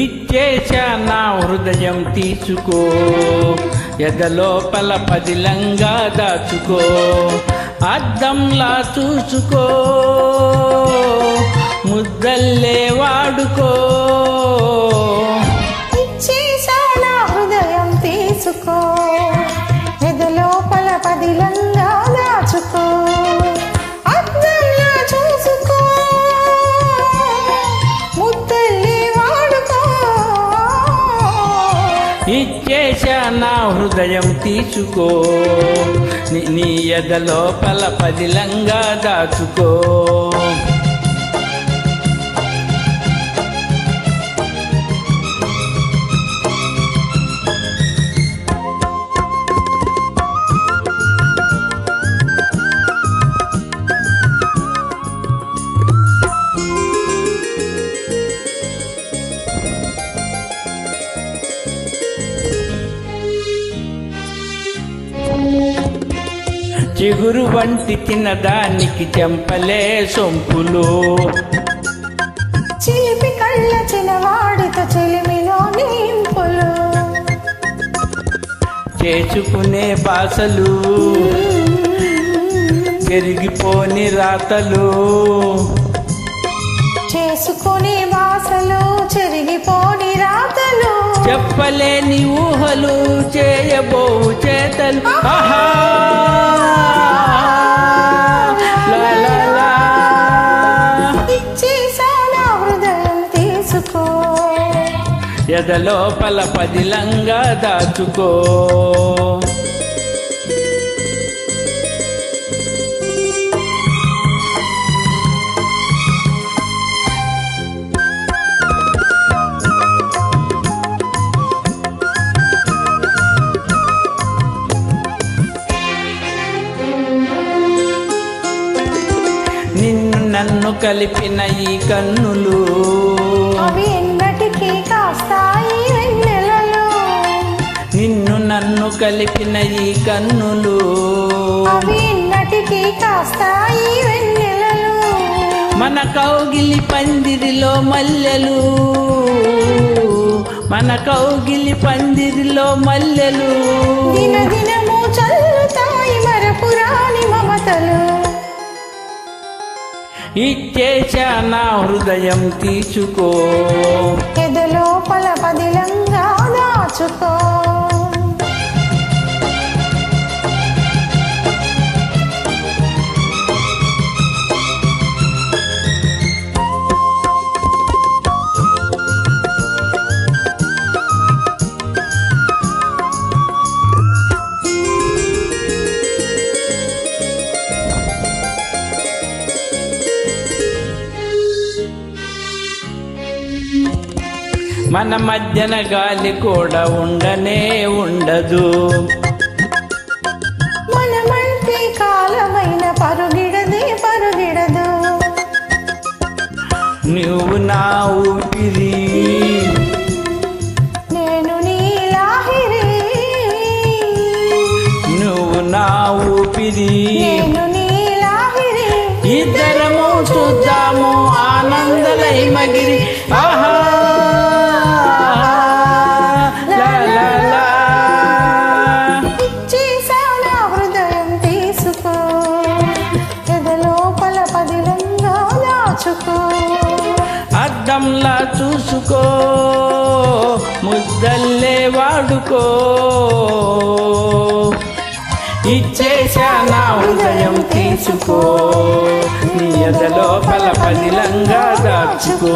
ఇచ్చేశా నా హృదయం తీసుకో, ఎదలోపల పదిలంగా దాచుకో, అద్దంలా చూసుకో, ముద్దల్లే వాడుకో. ఇచ్చేశా నా హృదయం తీసుకో, ఎదలోపల పదిలంగా దాచుకో, అద్దంలా చూసుకో, ముద్దల్లే వాడుకో. ఇచ్చేశా నా హృదయం తీసుకో, నీ ఎదలోపల పదిలంగా దాచుకో. చిగురు వంటి తినదానికి చెంపలే సొంపులు, చిలిపి కళ్ళ చిన్నవాడితో చెలిమిలో నింపులు, చేసుకునే బాసలు పెరిగిపోని రాతలు, చేసుకునే బాసలు చెరిగిపోని రాతలు, చెప్పలేని ఊహలు చేయబోవు చేతలు. ఆహా లా లా లా. ఇచ్చేశా నా హృదయం తీసుకో, ఎదలోపల పదిలంగా దాచుకో. నిన్ను నన్ను కలిపిన ఈ కన్నులు, అవి ఎన్నటికీ కాస్తాయి వెన్నెలలో. నిన్ను నన్ను కలిపిన ఈ కన్నులు, అవి ఎన్నటికీ కాస్తాయి వెన్నెలలో. మన కౌగిలి పందిరిలో మల్లెలు, మన కౌగిలి పందిరిలో మల్లెలు, దినదినము చల్లుతాయి మరపురాని మమతలు. ఇచ్చేశా నా హృదయం తీసుకో, ఎదలోపల పదిలంగా దాచుకో. మన మధ్యన గాలి కూడా ఉండనే ఉండదు, మనమంటే కాలమైన పరుగిడదే పరుగిడదు. నువ్వు నా ఊపిరి, నేను నీ లాహిరి, నువ్వు నా ఊపిరి. నేను నీ లాహిరి. ఇద్దరము చూద్దాము ఆనందలై మగిరి. ఆహా లా లా లా. ఇచ్చేశా నా హృదయం తీసుకో, ఎదలోపల పదిలంగా దాచుకో, అద్దంలా చూసుకో, ముద్దల్లే వాడుకో. ఇచ్చేశా నా హృదయం తీసుకో, నీ ఎదలోపల పదిలంగా దాచుకో.